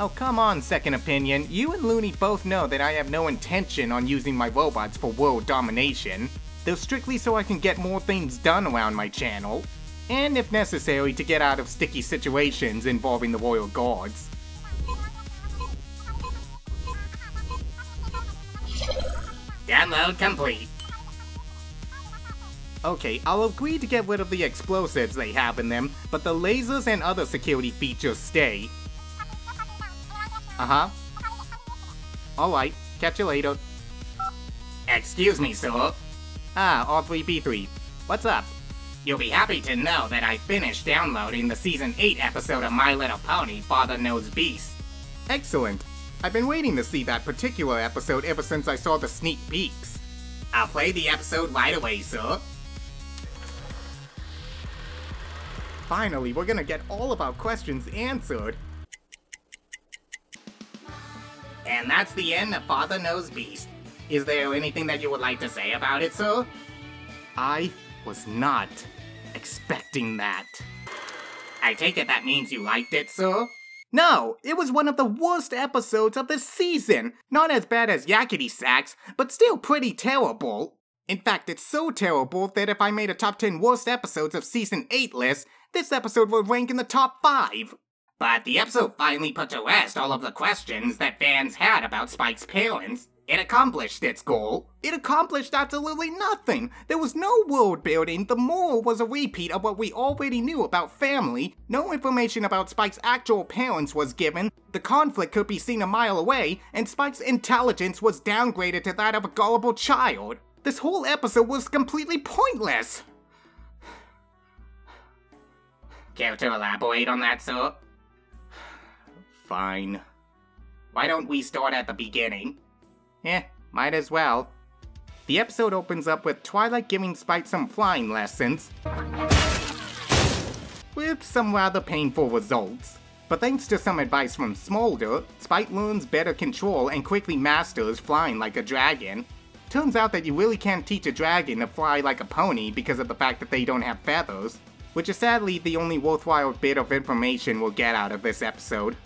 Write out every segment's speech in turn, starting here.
Oh come on, Second Opinion, you and Looney both know that I have no intention on using my robots for world domination. They're strictly so I can get more things done around my channel, and if necessary to get out of sticky situations involving the royal guards. Download complete. Okay, I'll agree to get rid of the explosives they have in them, but the lasers and other security features stay. Uh-huh. Alright, catch you later. Excuse me, sir. Ah, R3B3. What's up? You'll be happy to know that I finished downloading the Season 8 episode of My Little Pony, Father Knows Beast. Excellent. I've been waiting to see that particular episode ever since I saw the sneak peeks. I'll play the episode right away, sir. Finally, we're gonna get all of our questions answered. And that's the end of Father Knows Beast. Is there anything that you would like to say about it, sir? I was not expecting that. I take it that means you liked it, sir? No, it was one of the worst episodes of the season. Not as bad as Yakety Sax, but still pretty terrible. In fact, it's so terrible that if I made a top 10 worst episodes of Season 8 list, this episode would rank in the top 5. But the episode finally put to rest all of the questions that fans had about Spike's parents. It accomplished its goal. It accomplished absolutely nothing. There was no world building. The moral was a repeat of what we already knew about family. No information about Spike's actual parents was given. The conflict could be seen a mile away, and Spike's intelligence was downgraded to that of a gullible child. This whole episode was completely pointless. Care to elaborate on that, sir? Fine. Why don't we start at the beginning? Might as well. The episode opens up with Twilight giving Spike some flying lessons, with some rather painful results. But thanks to some advice from Smolder, Spike learns better control and quickly masters flying like a dragon. Turns out that you really can't teach a dragon to fly like a pony because of the fact that they don't have feathers, which is sadly the only worthwhile bit of information we'll get out of this episode.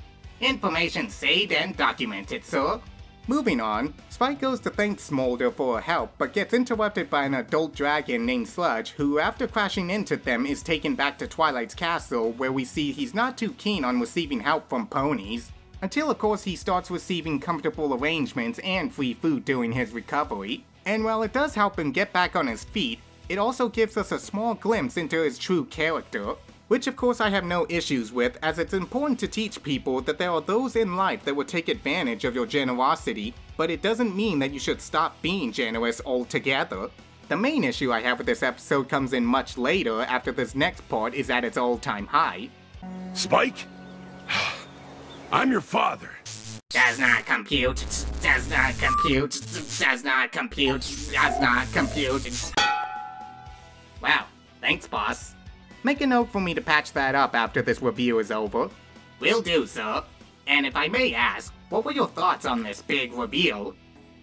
Information saved and documented, sir. Moving on, Spike goes to thank Smolder for her help, but gets interrupted by an adult dragon named Sludge, who after crashing into them is taken back to Twilight's castle, where we see he's not too keen on receiving help from ponies. Until of course he starts receiving comfortable arrangements and free food during his recovery. And while it does help him get back on his feet, it also gives us a small glimpse into his true character. Which of course I have no issues with, as it's important to teach people that there are those in life that will take advantage of your generosity, but it doesn't mean that you should stop being generous altogether. The main issue I have with this episode comes in much later, after this next part is at its all-time high. Spike? I'm your father. Does not compute. Does not compute. Does not compute. Does not compute. Wow, thanks, boss. Make a note for me to patch that up after this review is over. Will do, sir. And if I may ask, what were your thoughts on this big reveal?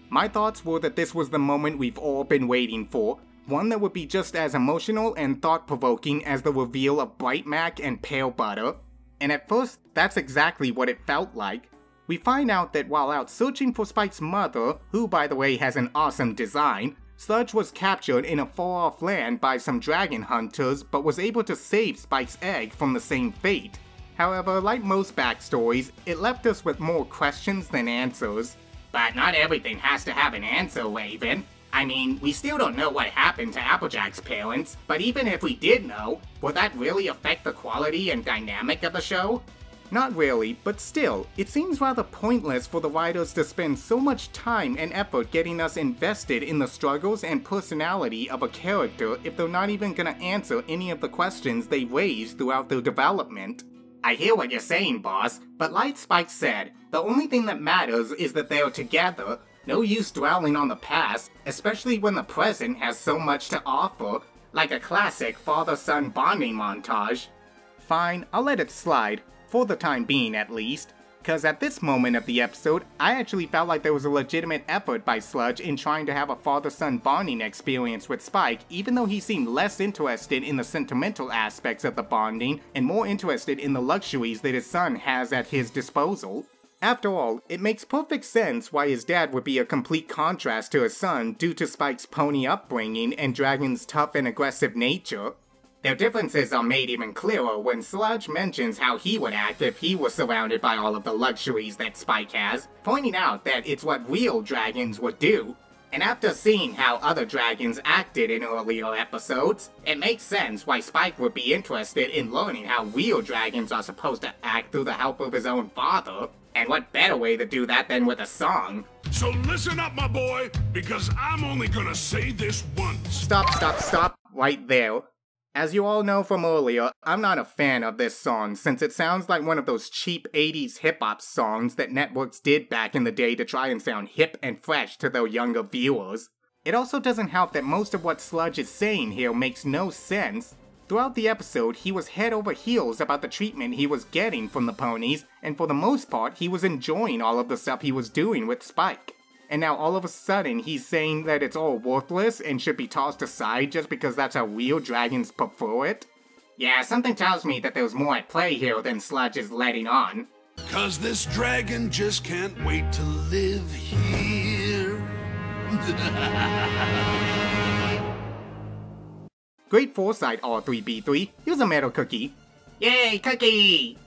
My thoughts were that this was the moment we've all been waiting for. One that would be just as emotional and thought-provoking as the reveal of Bright Mac and Pale Butter. And at first, that's exactly what it felt like. We find out that while out searching for Spike's mother, who by the way has an awesome design, Sludge was captured in a far-off land by some dragon hunters, but was able to save Spike's egg from the same fate. However, like most backstories, it left us with more questions than answers. But not everything has to have an answer, Raven. I mean, we still don't know what happened to Applejack's parents, but even if we did know, would that really affect the quality and dynamic of the show? Not really, but still, it seems rather pointless for the writers to spend so much time and effort getting us invested in the struggles and personality of a character if they're not even gonna answer any of the questions they raise throughout their development. I hear what you're saying, boss, but like Spike said, the only thing that matters is that they're together. No use dwelling on the past, especially when the present has so much to offer, like a classic father-son bonding montage. Fine, I'll let it slide. For the time being at least, cause at this moment of the episode, I actually felt like there was a legitimate effort by Sludge in trying to have a father-son bonding experience with Spike, even though he seemed less interested in the sentimental aspects of the bonding and more interested in the luxuries that his son has at his disposal. After all, it makes perfect sense why his dad would be a complete contrast to his son due to Spike's pony upbringing and Dragon's tough and aggressive nature. Their differences are made even clearer when Sludge mentions how he would act if he was surrounded by all of the luxuries that Spike has, pointing out that it's what real dragons would do. And after seeing how other dragons acted in earlier episodes, it makes sense why Spike would be interested in learning how real dragons are supposed to act through the help of his own father. And what better way to do that than with a song? So listen up, my boy, because I'm only gonna say this once. Stop right there. As you all know from earlier, I'm not a fan of this song since it sounds like one of those cheap 80s hip-hop songs that networks did back in the day to try and sound hip and fresh to their younger viewers. It also doesn't help that most of what Sludge is saying here makes no sense. Throughout the episode, he was head over heels about the treatment he was getting from the ponies, and for the most part, he was enjoying all of the stuff he was doing with Spike. And now all of a sudden, he's saying that it's all worthless and should be tossed aside just because that's how real dragons prefer it? Yeah, something tells me that there's more at play here than Sludge is letting on. 'Cause this dragon just can't wait to live here. Great foresight, R3B3. Here's a metal cookie. Yay, cookie!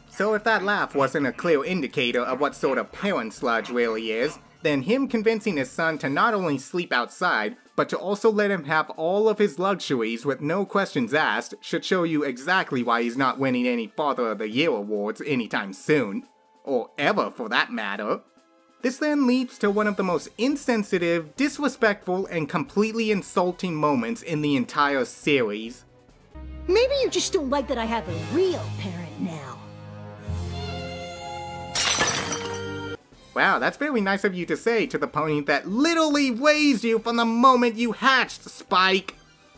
So if that laugh wasn't a clear indicator of what sort of parent Sludge really is, then him convincing his son to not only sleep outside, but to also let him have all of his luxuries with no questions asked should show you exactly why he's not winning any Father of the Year awards anytime soon. Or ever, for that matter. This then leads to one of the most insensitive, disrespectful, and completely insulting moments in the entire series. Maybe you just don't like that I have a real parent now. Wow, that's very nice of you to say to the pony that literally raised you from the moment you hatched, Spike!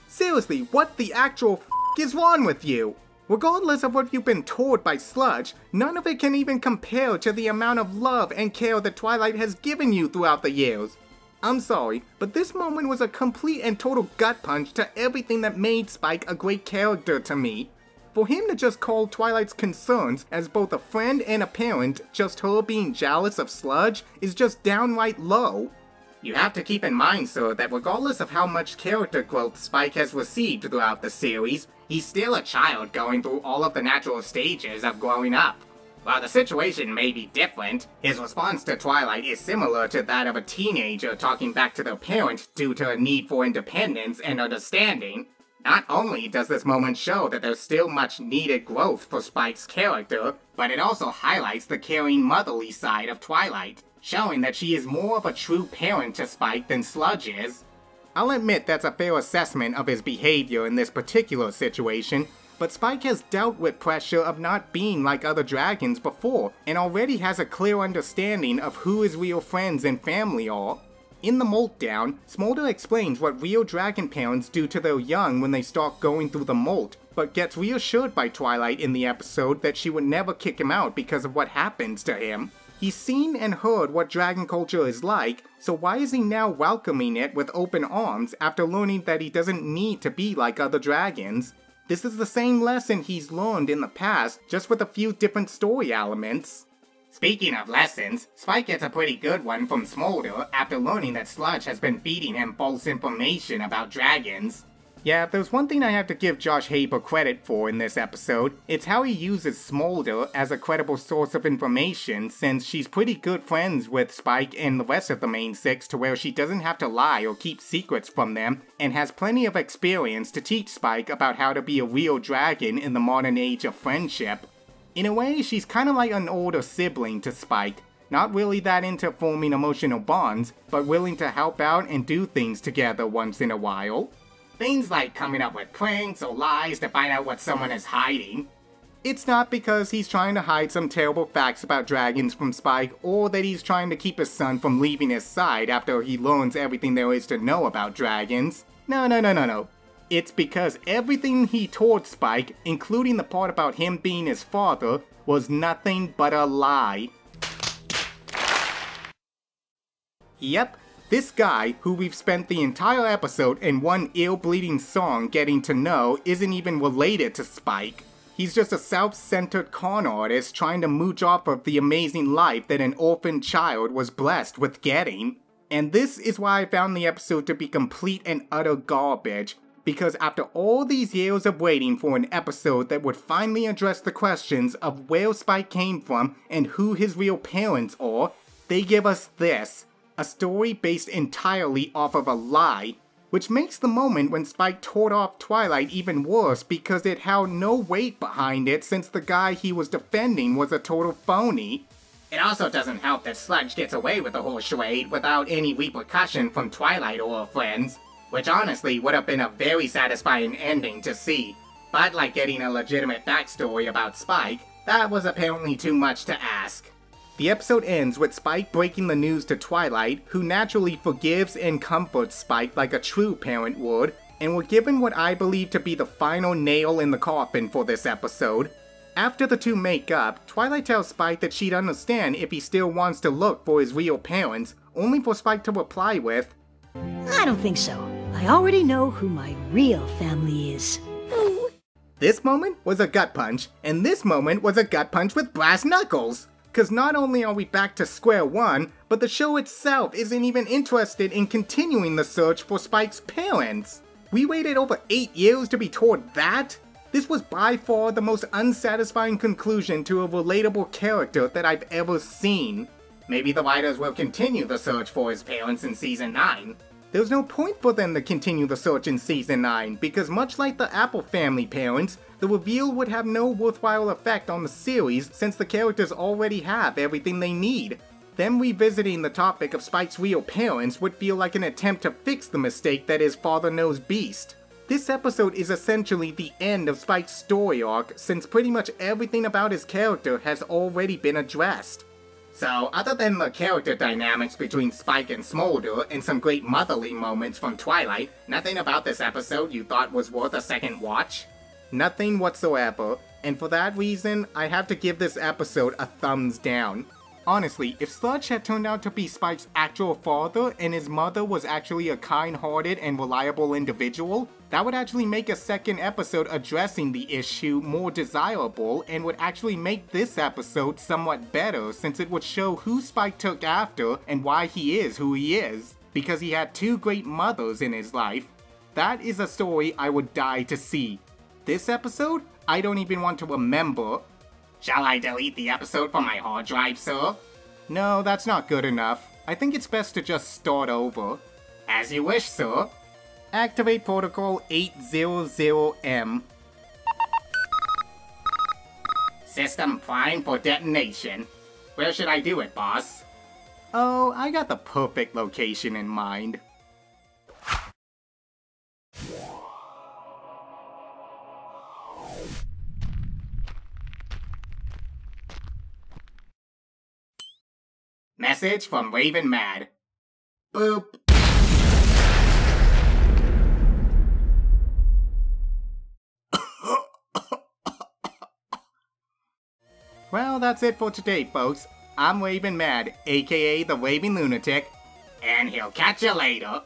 Seriously, what the actual f*** is wrong with you? Regardless of what you've been told by Sludge, none of it can even compare to the amount of love and care that Twilight has given you throughout the years. I'm sorry, but this moment was a complete and total gut punch to everything that made Spike a great character to me. For him to just call Twilight's concerns as both a friend and a parent just her being jealous of Sludge is just downright low. You have to keep in mind, sir, that regardless of how much character growth Spike has received throughout the series, he's still a child going through all of the natural stages of growing up. While the situation may be different, his response to Twilight is similar to that of a teenager talking back to their parent due to a need for independence and understanding. Not only does this moment show that there's still much needed growth for Spike's character, but it also highlights the caring motherly side of Twilight, showing that she is more of a true parent to Spike than Sludge is. I'll admit that's a fair assessment of his behavior in this particular situation, but Spike has dealt with pressure of not being like other dragons before, and already has a clear understanding of who his real friends and family are. In the Moltdown, Smolder explains what real dragon parents do to their young when they start going through the molt, but gets reassured by Twilight in the episode that she would never kick him out because of what happens to him. He's seen and heard what dragon culture is like, so why is he now welcoming it with open arms after learning that he doesn't need to be like other dragons? This is the same lesson he's learned in the past, just with a few different story elements. Speaking of lessons, Spike gets a pretty good one from Smolder after learning that Sludge has been feeding him false information about dragons. Yeah, if there's one thing I have to give Josh Haber credit for in this episode, it's how he uses Smolder as a credible source of information since she's pretty good friends with Spike and the rest of the main six to where she doesn't have to lie or keep secrets from them and has plenty of experience to teach Spike about how to be a real dragon in the modern age of friendship. In a way, she's kinda like an older sibling to Spike, not really that into forming emotional bonds, but willing to help out and do things together once in a while. Things like coming up with pranks or lies to find out what someone is hiding. It's not because he's trying to hide some terrible facts about dragons from Spike, or that he's trying to keep his son from leaving his side after he learns everything there is to know about dragons. No. It's because everything he told Spike, including the part about him being his father, was nothing but a lie. Yep, this guy, who we've spent the entire episode in one ear-bleeding song getting to know, isn't even related to Spike. He's just a self-centered con artist trying to mooch off of the amazing life that an orphan child was blessed with getting. And this is why I found the episode to be complete and utter garbage, because after all these years of waiting for an episode that would finally address the questions of where Spike came from and who his real parents are, they give us this, a story based entirely off of a lie. Which makes the moment when Spike tore off Twilight even worse because it held no weight behind it since the guy he was defending was a total phony. It also doesn't help that Sludge gets away with the whole charade without any repercussion from Twilight or her friends, which honestly would have been a very satisfying ending to see. But like getting a legitimate backstory about Spike, that was apparently too much to ask. The episode ends with Spike breaking the news to Twilight, who naturally forgives and comforts Spike like a true parent would, and we're given what I believe to be the final nail in the coffin for this episode. After the two make up, Twilight tells Spike that she'd understand if he still wants to look for his real parents, only for Spike to reply with, I don't think so. I already know who my real family is. Ooh. This moment was a gut punch, and this moment was a gut punch with brass knuckles. Cause not only are we back to square one, but the show itself isn't even interested in continuing the search for Spike's parents. We waited over 8 years to be told that? This was by far the most unsatisfying conclusion to a relatable character that I've ever seen. Maybe the writers will continue the search for his parents in Season 9. There's no point for them to continue the search in Season 9, because much like the Apple family parents, the reveal would have no worthwhile effect on the series since the characters already have everything they need. Them revisiting the topic of Spike's real parents would feel like an attempt to fix the mistake that is Father Knows Beast. This episode is essentially the end of Spike's story arc since pretty much everything about his character has already been addressed. So, other than the character dynamics between Spike and Smolder and some great motherly moments from Twilight, nothing about this episode you thought was worth a second watch? Nothing whatsoever, and for that reason, I have to give this episode a thumbs down. Honestly, if Sludge had turned out to be Spike's actual father and his mother was actually a kind-hearted and reliable individual, that would actually make a second episode addressing the issue more desirable and would actually make this episode somewhat better since it would show who Spike took after and why he is who he is, because he had two great mothers in his life. That is a story I would die to see. This episode, I don't even want to remember. Shall I delete the episode from my hard drive, sir? No, that's not good enough. I think it's best to just start over. As you wish, sir. Activate Protocol 800M. System prime for detonation. Where should I do it, boss? Oh, I got the perfect location in mind. Message from Rav3n Mad. Boop. Well, that's it for today, folks. I'm Rav3n Mad, aka the Raving Lunatic. And he'll catch you later.